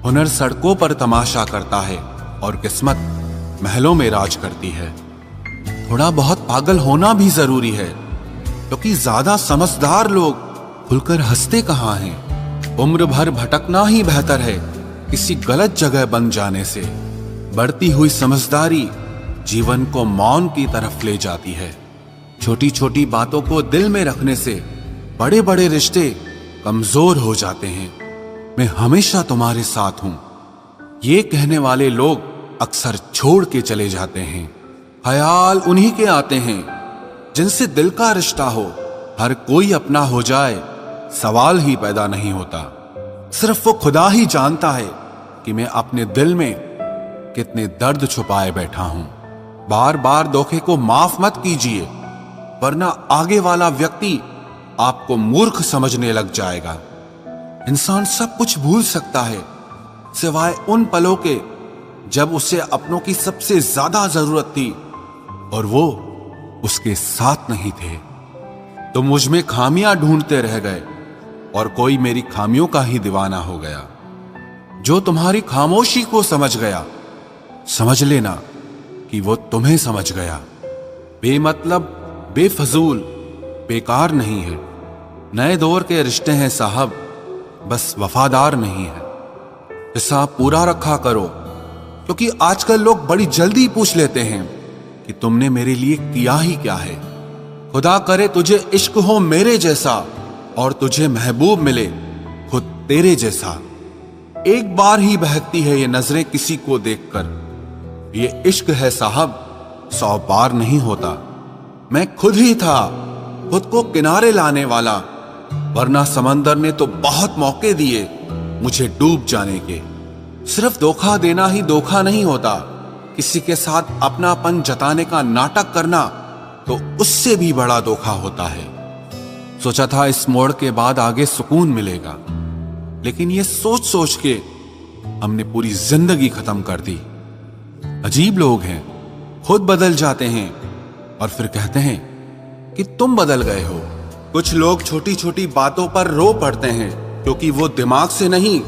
हुनर सड़कों पर तमाशा करता है और किस्मत महलों में राज करती है। थोड़ा बहुत पागल होना भी जरूरी है, क्योंकि ज्यादा समझदार लोग खुलकर हंसते कहाँ हैं। उम्र भर भटकना ही बेहतर है किसी गलत जगह बन जाने से। बढ़ती हुई समझदारी जीवन को मौन की तरफ ले जाती है। छोटी छोटी बातों को दिल में रखने से बड़े बड़े रिश्ते कमजोर हो जाते हैं। मैं हमेशा तुम्हारे साथ हूं, ये कहने वाले लोग अक्सर छोड़ के चले जाते हैं। ख्याल उन्हीं के आते हैं जिनसे दिल का रिश्ता हो। हर कोई अपना हो जाए सवाल ही पैदा नहीं होता। सिर्फ वो खुदा ही जानता है कि मैं अपने दिल में कितने दर्द छुपाए बैठा हूं। बार बार धोखे को माफ मत कीजिए, वरना आगे वाला व्यक्ति आपको मूर्ख समझने लग जाएगा। इंसान सब कुछ भूल सकता है सिवाय उन पलों के जब उसे अपनों की सबसे ज्यादा जरूरत थी और वो उसके साथ नहीं थे। तो मुझ में खामियां ढूंढते रह गए और कोई मेरी खामियों का ही दीवाना हो गया। जो तुम्हारी खामोशी को समझ गया, समझ लेना कि वो तुम्हें समझ गया। बेमतलब, बेफजूल, बेकार नहीं है। नए दौर के रिश्ते हैं साहब, बस वफादार नहीं है। हिसाब पूरा रखा करो, क्योंकि आजकल लोग बड़ी जल्दी पूछ लेते हैं कि तुमने मेरे लिए किया ही क्या है। खुदा करे तुझे इश्क हो मेरे जैसा और तुझे महबूब मिले खुद तेरे जैसा। एक बार ही बहकती है ये नजरें किसी को देखकर। ये इश्क है साहब, 100 बार नहीं होता। मैं खुद ही था खुद को किनारे लाने वाला, वरना समंदर ने तो बहुत मौके दिए मुझे डूब जाने के। सिर्फ धोखा देना ही धोखा नहीं होता, किसी के साथ अपनापन जताने का नाटक करना तो उससे भी बड़ा धोखा होता है। सोचा था इस मोड़ के बाद आगे सुकून मिलेगा, लेकिन ये सोच सोच के हमने पूरी जिंदगी खत्म कर दी। अजीब लोग हैं, खुद बदल जाते हैं और फिर कहते हैं कि तुम बदल गए हो। कुछ लोग छोटी छोटी बातों पर रो पड़ते हैं, क्योंकि वो दिमाग से नहीं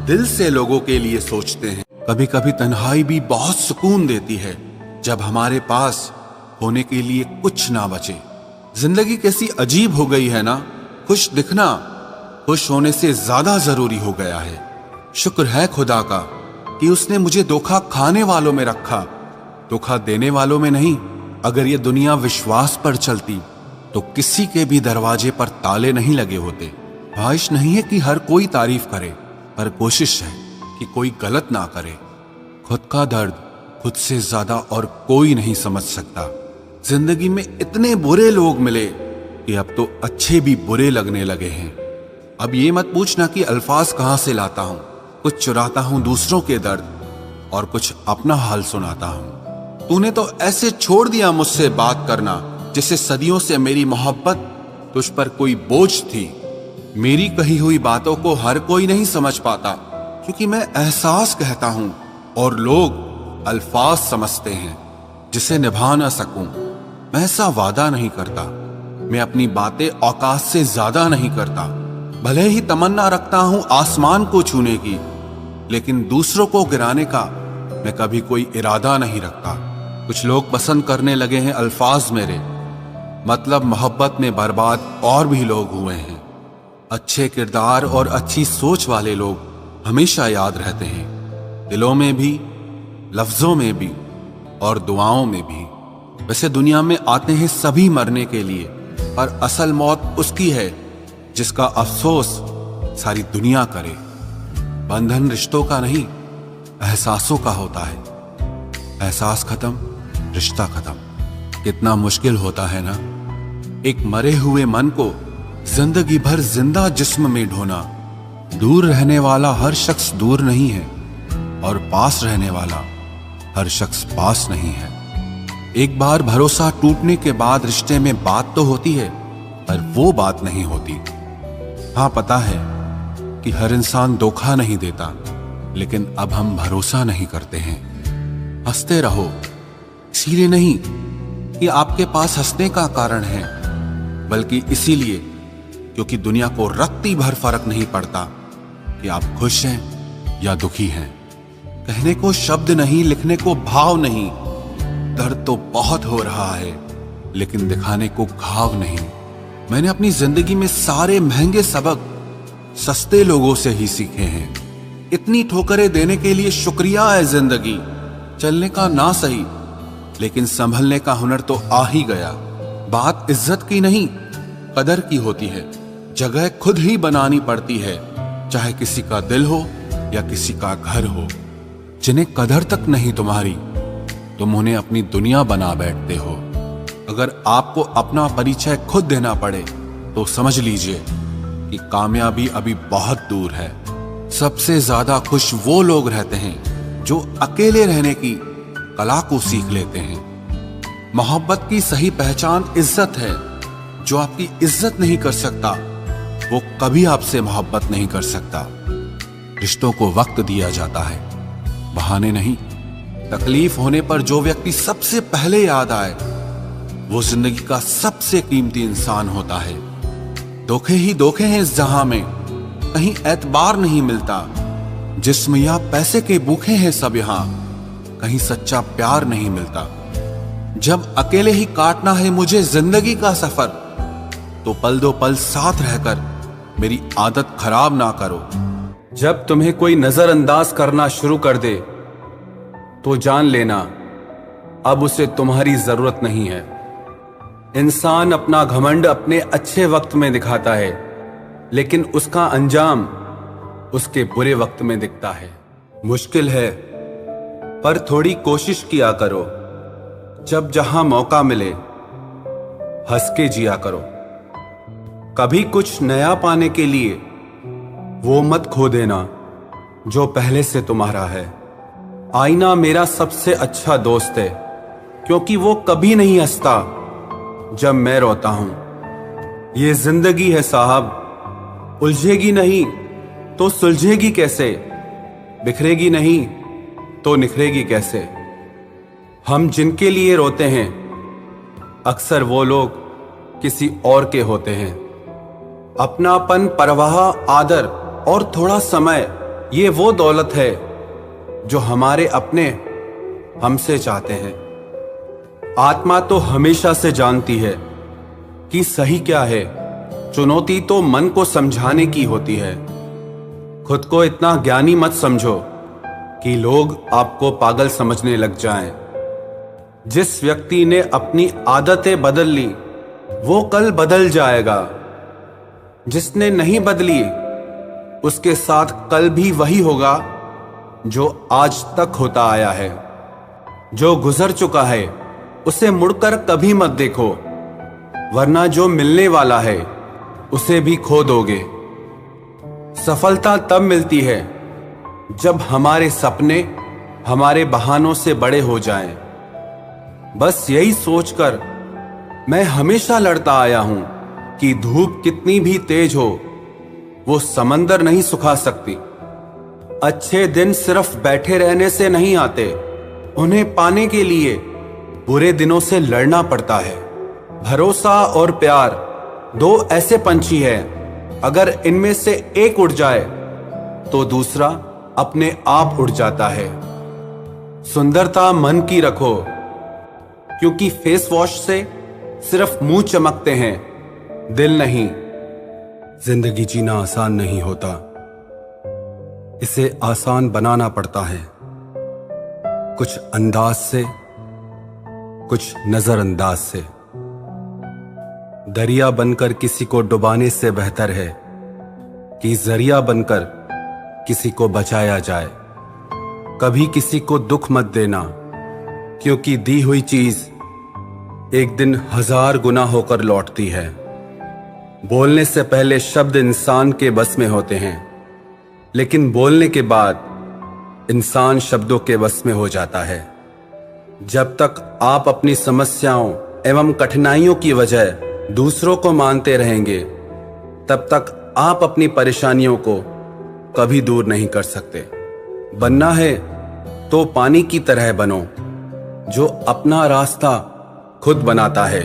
दिल से लोगों के लिए सोचते हैं। कभी कभी तन्हाई भी बहुत सुकून देती है, जब हमारे पास होने के लिए कुछ ना बचे। जिंदगी कैसी अजीब हो गई है ना। खुश दिखना खुश होने से ज्यादा जरूरी हो गया है। शुक्र है खुदा का कि उसने मुझे धोखा खाने वालों में रखा, धोखा देने वालों में नहीं। अगर ये दुनिया विश्वास पर चलती तो किसी के भी दरवाजे पर ताले नहीं लगे होते। ख्वाहिश नहीं है कि हर कोई तारीफ करे, पर कोशिश है कि कोई गलत ना करे। खुद का दर्द खुद से ज्यादा और कोई नहीं समझ सकता। जिंदगी में इतने बुरे लोग मिले कि अब तो अच्छे भी बुरे लगने लगे हैं। अब ये मत पूछना कि अल्फाज कहां से लाता हूं। कुछ चुराता हूं दूसरों के दर्द और कुछ अपना हाल सुनाता हूं। तूने तो ऐसे छोड़ दिया मुझसे बात करना जैसे सदियों से मेरी मोहब्बत तुझ पर कोई बोझ थी। मेरी कही हुई बातों को हर कोई नहीं समझ पाता, क्योंकि मैं एहसास कहता हूं और लोग अल्फाज समझते हैं जिसे निभा ना सकूं। मैं ऐसा वादा नहीं करता, मैं अपनी बातें औकात से ज्यादा नहीं करता। भले ही तमन्ना रखता हूं आसमान को छूने की, लेकिन दूसरों को गिराने का मैं कभी कोई इरादा नहीं रखता। कुछ लोग पसंद करने लगे हैं अल्फाज मेरे, मतलब मोहब्बत में बर्बाद और भी लोग हुए हैं। अच्छे किरदार और अच्छी सोच वाले लोग हमेशा याद रहते हैं, दिलों में भी, लफ्जों में भी और दुआओं में भी। वैसे दुनिया में आते हैं सभी मरने के लिए, पर असल मौत उसकी है जिसका अफसोस सारी दुनिया करे। बंधन रिश्तों का नहीं, एहसासों का होता है। एहसास खत्म, रिश्ता खत्म। कितना मुश्किल होता है ना एक मरे हुए मन को जिंदगी भर जिंदा जिस्म में ढोना। दूर रहने वाला हर शख्स दूर नहीं है और पास रहने वाला हर शख्स पास नहीं है। एक बार भरोसा टूटने के बाद रिश्ते में बात तो होती है, पर वो बात नहीं होती। हाँ, पता है कि हर इंसान धोखा नहीं देता, लेकिन अब हम भरोसा नहीं करते हैं। हंसते रहो, इसीलिए नहीं कि आपके पास हंसने का कारण है, बल्कि इसीलिए क्योंकि दुनिया को रत्ती भर फर्क नहीं पड़ता कि आप खुश हैं या दुखी हैं। कहने को शब्द नहीं, लिखने को भाव नहीं। दर्द तो बहुत हो रहा है, लेकिन दिखाने को घाव नहीं। मैंने अपनी जिंदगी में सारे महंगे सबक सस्ते लोगों से ही सीखे हैं। इतनी ठोकरें देने के लिए शुक्रिया है जिंदगी। चलने का ना सही, लेकिन संभलने का हुनर तो आ ही गया। बात इज्जत की नहीं, कदर की होती है। जगह खुद ही बनानी पड़ती है, चाहे किसी का दिल हो या किसी का घर हो। जिन्हें कदर तक नहीं तुम्हारी, तुम उन्हें अपनी दुनिया बना बैठते हो। अगर आपको अपना परिचय खुद देना पड़े तो समझ लीजिए कि कामयाबी अभी बहुत दूर है। सबसे ज्यादा खुश वो लोग रहते हैं जो अकेले रहने की कला को सीख लेते हैं। मोहब्बत की सही पहचान इज्जत है। जो आपकी इज्जत नहीं कर सकता, वो कभी आपसे मोहब्बत नहीं कर सकता। रिश्तों को वक्त दिया जाता है, बहाने नहीं। तकलीफ होने पर जो व्यक्ति सबसे पहले याद आए, वो जिंदगी का सबसे कीमती इंसान होता है। धोखे ही धोखे हैं इस जहां में, कहीं एतबार नहीं मिलता। जिस्म या पैसे के भूखे हैं सब यहां, कहीं सच्चा प्यार नहीं मिलता। जब अकेले ही काटना है मुझे जिंदगी का सफर, तो पल दो पल साथ रहकर मेरी आदत खराब ना करो। जब तुम्हें कोई नजरअंदाज करना शुरू कर दे, तो जान लेना अब उसे तुम्हारी जरूरत नहीं है। इंसान अपना घमंड अपने अच्छे वक्त में दिखाता है, लेकिन उसका अंजाम उसके बुरे वक्त में दिखता है। मुश्किल है, पर थोड़ी कोशिश किया करो। जब जहां मौका मिले, हंस के जिया करो। कभी कुछ नया पाने के लिए वो मत खो देना जो पहले से तुम्हारा है। आईना मेरा सबसे अच्छा दोस्त है, क्योंकि वो कभी नहीं हंसता जब मैं रोता हूं। ये जिंदगी है साहब, उलझेगी नहीं तो सुलझेगी कैसे, बिखरेगी नहीं तो निखरेगी कैसे। हम जिनके लिए रोते हैं, अक्सर वो लोग किसी और के होते हैं। अपनापन, परवाह, आदर और थोड़ा समय, ये वो दौलत है जो हमारे अपने हमसे चाहते हैं। आत्मा तो हमेशा से जानती है कि सही क्या है। चुनौती तो मन को समझाने की होती है। खुद को इतना ज्ञानी मत समझो कि लोग आपको पागल समझने लग जाएं। जिस व्यक्ति ने अपनी आदतें बदल ली, वो कल बदल जाएगा। जिसने नहीं बदली, उसके साथ कल भी वही होगा जो आज तक होता आया है। जो गुजर चुका है, उसे मुड़कर कभी मत देखो, वरना जो मिलने वाला है उसे भी खो दोगे। सफलता तब मिलती है जब हमारे सपने हमारे बहानों से बड़े हो जाएं। बस यही सोचकर मैं हमेशा लड़ता आया हूं कि धूप कितनी भी तेज हो, वो समंदर नहीं सुखा सकती। अच्छे दिन सिर्फ बैठे रहने से नहीं आते, उन्हें पाने के लिए बुरे दिनों से लड़ना पड़ता है। भरोसा और प्यार दो ऐसे पंछी हैं, अगर इनमें से एक उड़ जाए तो दूसरा अपने आप उड़ जाता है। सुंदरता मन की रखो, क्योंकि फेस वॉश से सिर्फ मुंह चमकते हैं, दिल नहीं। जिंदगी जीना आसान नहीं होता, इसे आसान बनाना पड़ता है। कुछ अंदाज से, कुछ नजरअंदाज से। दरिया बनकर किसी को डुबाने से बेहतर है कि जरिया बनकर किसी को बचाया जाए। कभी किसी को दुख मत देना, क्योंकि दी हुई चीज एक दिन 1000 गुना होकर लौटती है। बोलने से पहले शब्द इंसान के बस में होते हैं, लेकिन बोलने के बाद इंसान शब्दों के बस में हो जाता है। जब तक आप अपनी समस्याओं एवं कठिनाइयों की वजह दूसरों को मानते रहेंगे, तब तक आप अपनी परेशानियों को कभी दूर नहीं कर सकते। बनना है तो पानी की तरह बनो, जो अपना रास्ता खुद बनाता है।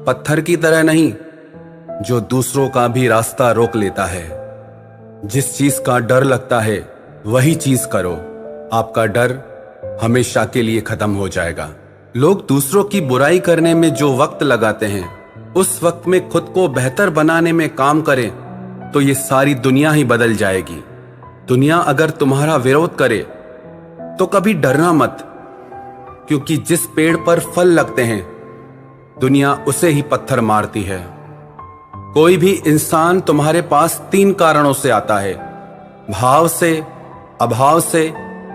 पत्थर की तरह नहीं, जो दूसरों का भी रास्ता रोक लेता है। जिस चीज का डर लगता है, वही चीज करो, आपका डर हमेशा के लिए खत्म हो जाएगा। लोग दूसरों की बुराई करने में जो वक्त लगाते हैं, उस वक्त में खुद को बेहतर बनाने में काम करें तो ये सारी दुनिया ही बदल जाएगी। दुनिया अगर तुम्हारा विरोध करे तो कभी डरना मत, क्योंकि जिस पेड़ पर फल लगते हैं दुनिया उसे ही पत्थर मारती है। कोई भी इंसान तुम्हारे पास 3 कारणों से आता है, भाव से, अभाव से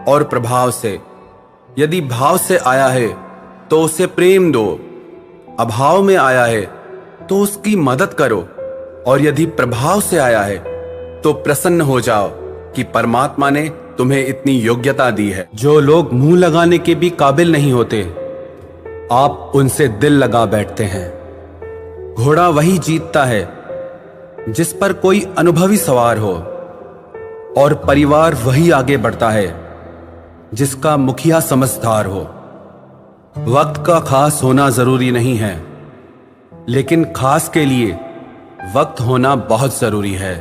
और प्रभाव से। यदि भाव से आया है तो उसे प्रेम दो, अभाव में आया है तो उसकी मदद करो, और यदि प्रभाव से आया है तो प्रसन्न हो जाओ कि परमात्मा ने तुम्हें इतनी योग्यता दी है। जो लोग मुंह लगाने के भी काबिल नहीं होते, आप उनसे दिल लगा बैठते हैं। घोड़ा वही जीतता है जिस पर कोई अनुभवी सवार हो, और परिवार वही आगे बढ़ता है जिसका मुखिया समझदार हो। वक्त का खास होना जरूरी नहीं है, लेकिन खास के लिए वक्त होना बहुत जरूरी है।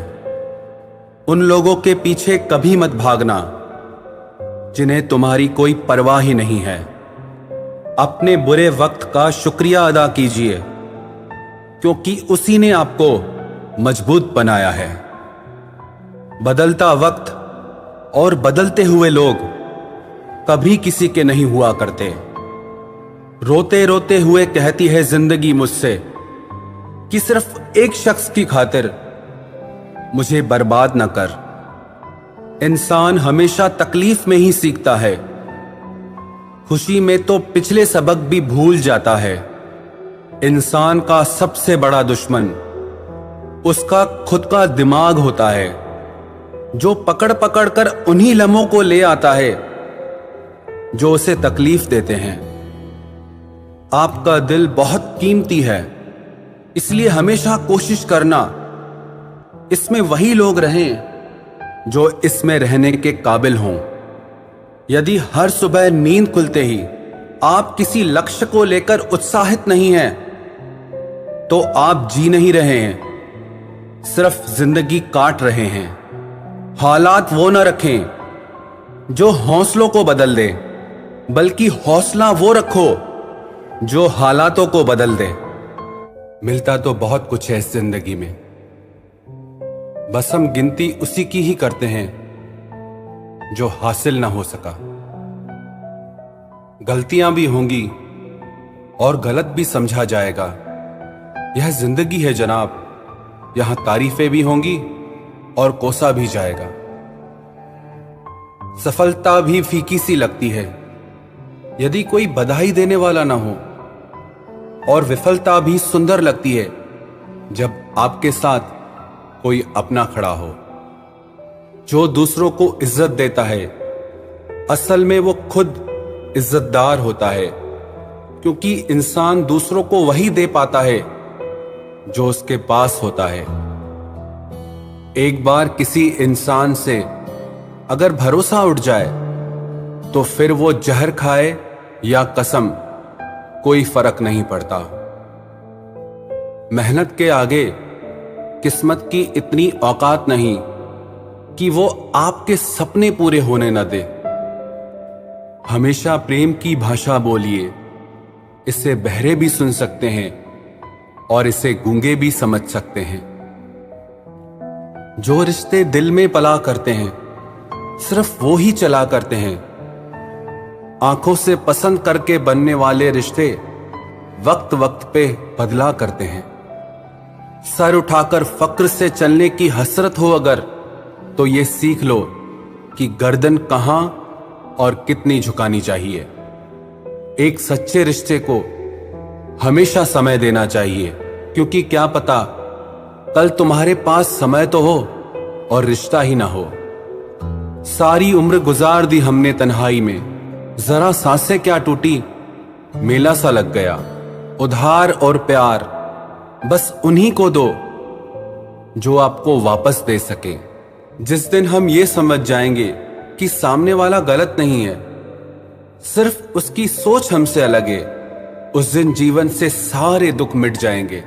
उन लोगों के पीछे कभी मत भागना जिन्हें तुम्हारी कोई परवाह ही नहीं है। अपने बुरे वक्त का शुक्रिया अदा कीजिए, क्योंकि उसी ने आपको मजबूत बनाया है। बदलता वक्त और बदलते हुए लोग कभी किसी के नहीं हुआ करते। रोते रोते हुए कहती है जिंदगी मुझसे कि सिर्फ एक शख्स की खातिर मुझे बर्बाद न कर। इंसान हमेशा तकलीफ में ही सीखता है, खुशी में तो पिछले सबक भी भूल जाता है। इंसान का सबसे बड़ा दुश्मन उसका खुद का दिमाग होता है, जो पकड़ पकड़ कर उन्हीं लम्हों को ले आता है जो उसे तकलीफ देते हैं। आपका दिल बहुत कीमती है, इसलिए हमेशा कोशिश करना इसमें वही लोग रहें जो इसमें रहने के काबिल हों। यदि हर सुबह नींद खुलते ही आप किसी लक्ष्य को लेकर उत्साहित नहीं हैं, तो आप जी नहीं रहे हैं, सिर्फ जिंदगी काट रहे हैं। हालात वो न रखें जो हौसलों को बदल दे, बल्कि हौसला वो रखो जो हालातों को बदल दे। मिलता तो बहुत कुछ है इस जिंदगी में, बस हम गिनती उसी की ही करते हैं जो हासिल ना हो सका। गलतियां भी होंगी और गलत भी समझा जाएगा। यह जिंदगी है जनाब, यहां तारीफें भी होंगी और कोसा भी जाएगा। सफलता भी फीकी सी लगती है यदि कोई बधाई देने वाला ना हो, और विफलता भी सुंदर लगती है जब आपके साथ कोई अपना खड़ा हो। जो दूसरों को इज्जत देता है, असल में वो खुद इज्जतदार होता है, क्योंकि इंसान दूसरों को वही दे पाता है जो उसके पास होता है। एक बार किसी इंसान से अगर भरोसा उठ जाए तो फिर वो जहर खाए या कसम, कोई फर्क नहीं पड़ता। मेहनत के आगे किस्मत की इतनी औकात नहीं कि वो आपके सपने पूरे होने न दे। हमेशा प्रेम की भाषा बोलिए, इसे बहरे भी सुन सकते हैं और इसे गूंगे भी समझ सकते हैं। जो रिश्ते दिल में पला करते हैं, सिर्फ वो ही चला करते हैं। आंखों से पसंद करके बनने वाले रिश्ते वक्त वक्त पे बदला करते हैं। सर उठाकर फक्र से चलने की हसरत हो अगर, तो ये सीख लो कि गर्दन कहां और कितनी झुकानी चाहिए। एक सच्चे रिश्ते को हमेशा समय देना चाहिए, क्योंकि क्या पता कल तुम्हारे पास समय तो हो और रिश्ता ही ना हो। सारी उम्र गुजार दी हमने तन्हाई में, जरा सांसें क्या टूटी, मेला सा लग गया। उधार और प्यार बस उन्हीं को दो जो आपको वापस दे सके। जिस दिन हम ये समझ जाएंगे कि सामने वाला गलत नहीं है, सिर्फ उसकी सोच हमसे अलग है, उस दिन जीवन से सारे दुख मिट जाएंगे।